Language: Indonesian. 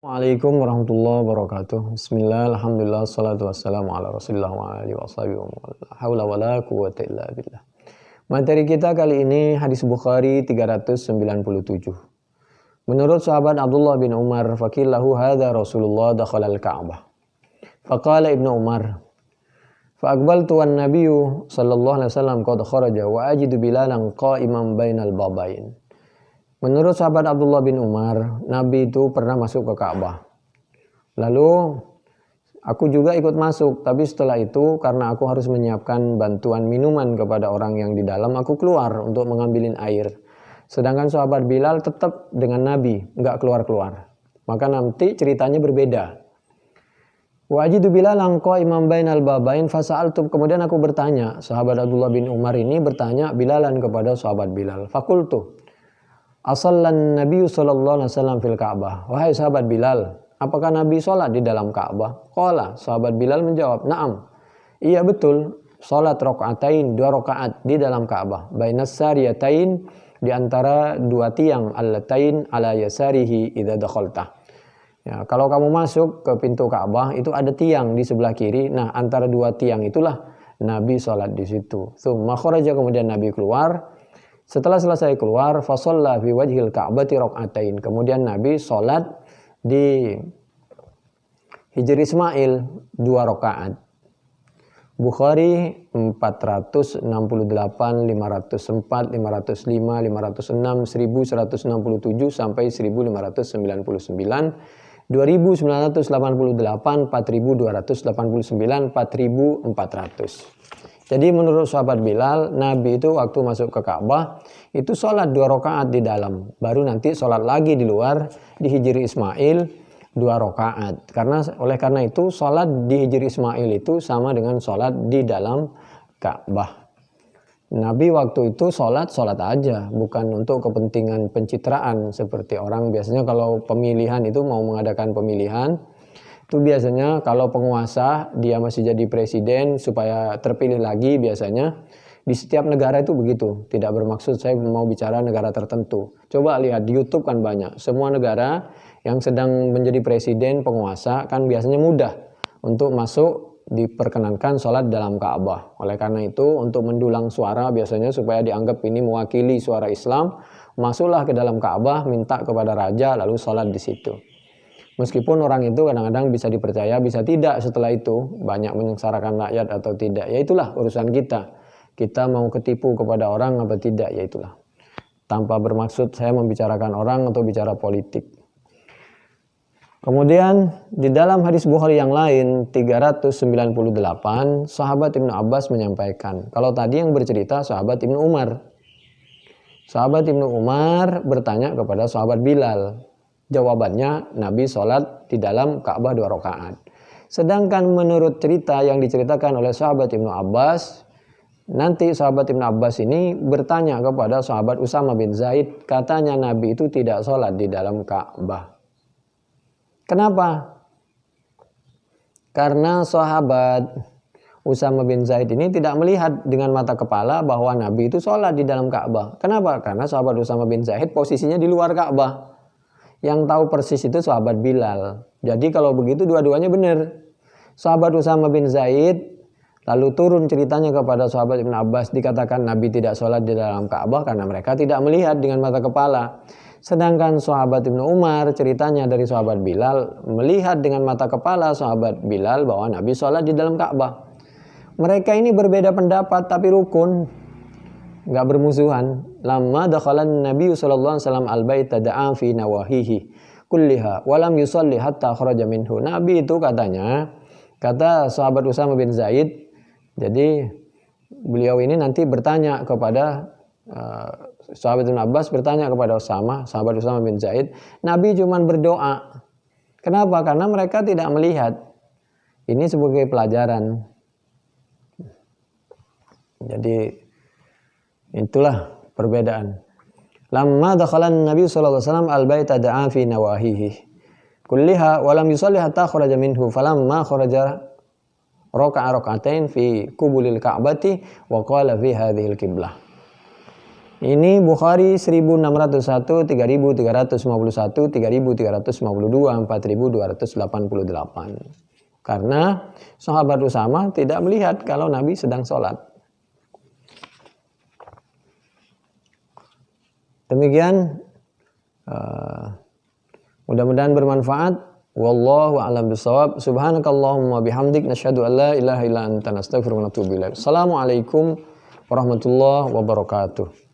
Waalaikumsalam warahmatullahi wabarakatuh. Bismillah, alhamdulillah, salatu wassalamu ala rasulillah wa alihi wa sahbihi wa man wala haula wala quwwata illa billah. Materi kita kali ini hadis Bukhari 397. Menurut sahabat Abdullah bin Umar, faqillahu hadza Rasulullah dakhala al-Ka'bah. Faqala Ibnu Umar, fa aqbaltu wan nabiyyu sallallahu alaihi wasallam qad kharaja wa ajidu Bilalan qa'iman bainal babain. Menurut sahabat Abdullah bin Umar, Nabi itu pernah masuk ke Ka'bah. Lalu aku juga ikut masuk, tapi setelah itu karena aku harus menyiapkan bantuan minuman kepada orang yang di dalam, aku keluar untuk mengambilin air. Sedangkan sahabat Bilal tetap dengan Nabi, enggak keluar-keluar. Maka nanti ceritanya berbeda. Wajidu Bilalan qa'iman bainal babain fasa'altu, kemudian aku bertanya, sahabat Abdullah bin Umar ini bertanya Bilalan kepada sahabat Bilal. Fakultu, asallan Nabi sallallahu alaihi wasallam fil Ka'bah. Wahai sahabat Bilal, apakah Nabi sholat di dalam Ka'bah? Qala, sahabat Bilal menjawab, na'am. Iya betul, sholat rakaatain, 2 rakaat di dalam Ka'bah. Bainas sariyatain, di antara 2 tiang, allatain ala yasarihi idza dakhalta. Ya, kalau kamu masuk ke pintu Ka'bah itu ada tiang di sebelah kiri. Nah, antara 2 tiang itulah Nabi sholat di situ. Tsumma kharaja, kemudian Nabi keluar. Setelah selesai keluar, fa shalla fi wajhil Ka'bati rakaatain. Kemudian Nabi sholat di Hijr Ismail 2 rakaat. Bukhari 468, 504, 505, 506, 1167 sampai 1599, 2988, 4289, 4400. Jadi menurut sahabat Bilal, Nabi itu waktu masuk ke Ka'bah itu sholat 2 rakaat di dalam, baru nanti sholat lagi di luar di Hijr Ismail 2 rakaat. Oleh karena itu sholat di Hijr Ismail itu sama dengan sholat di dalam Ka'bah. Nabi waktu itu sholat aja, bukan untuk kepentingan pencitraan seperti orang biasanya kalau pemilihan itu mau mengadakan pemilihan. Itu biasanya kalau penguasa dia masih jadi presiden supaya terpilih lagi, biasanya di setiap negara itu begitu. Tidak bermaksud saya mau bicara negara tertentu. Coba lihat di YouTube kan banyak. Semua negara yang sedang menjadi presiden, penguasa kan biasanya mudah untuk masuk, diperkenankan sholat dalam Ka'bah. Oleh karena itu untuk mendulang suara biasanya supaya dianggap ini mewakili suara Islam, masuklah ke dalam Ka'bah, minta kepada raja lalu sholat di situ. Meskipun orang itu kadang-kadang bisa dipercaya, bisa tidak setelah itu, banyak menyengsarakan rakyat atau tidak, ya itulah urusan kita. Kita mau ketipu kepada orang apa tidak, ya itulah. Tanpa bermaksud saya membicarakan orang atau bicara politik. Kemudian di dalam hadis Bukhari yang lain 398, sahabat Ibnu Abbas menyampaikan. Kalau tadi yang bercerita sahabat Ibnu Umar. Sahabat Ibnu Umar bertanya kepada sahabat Bilal. Jawabannya Nabi sholat di dalam Ka'bah 2 rakaat. Sedangkan menurut cerita yang diceritakan oleh sahabat Ibnu Abbas, nanti sahabat Ibnu Abbas ini bertanya kepada sahabat Usama bin Zaid, katanya Nabi itu tidak sholat di dalam Ka'bah. Kenapa? Karena sahabat Usama bin Zaid ini tidak melihat dengan mata kepala bahwa Nabi itu sholat di dalam Ka'bah. Kenapa? Karena sahabat Usama bin Zaid posisinya di luar Ka'bah. Yang tahu persis itu sahabat Bilal. Jadi kalau begitu dua-duanya benar. Sahabat Usama bin Zaid lalu turun ceritanya kepada sahabat Ibnu Abbas, dikatakan Nabi tidak sholat di dalam Ka'bah karena mereka tidak melihat dengan mata kepala. Sedangkan sahabat Ibnu Umar ceritanya dari sahabat Bilal, melihat dengan mata kepala sahabat Bilal bahwa Nabi sholat di dalam Ka'bah. Mereka ini berbeda pendapat tapi rukun, nggak bermusuhan. Lama dakhalan Nabi sallallahu alaihi wasallam al-baita da'a fi nawahihi kulliha wa lam yusalli hatta kharaja minhu. Nabi itu katanya, kata sahabat Usama bin Zaid, jadi beliau ini nanti bertanya kepada sahabat Ibnu Abbas, bertanya kepada sahabat Usama bin Zaid, Nabi cuma berdoa. Kenapa? Karena mereka tidak melihat. Ini sebagai pelajaran. Jadi itulah perbedaan. Lamma dakhalan Nabi sallallahu alaihi wasallam al-baita da'a fi nawahihi kulliha wa lam yusalli hatta kharaja minhu falamma kharaja raka'a rak'atain fi qubulil ka'bati wa qala fi hadhihi al-qiblah. Ini Bukhari 1601, 3351, 3352, 4288. Karena sahabat Usama tidak melihat kalau Nabi sedang sholat. Demikian, mudah-mudahan bermanfaat. Wallahu a'lam bishawab. Subhanakallahumma bihamdik nasyhadu an la ilaha illa anta nastaghfiruka wa natubu ilaik. Assalamualaikum warahmatullahi wabarakatuh.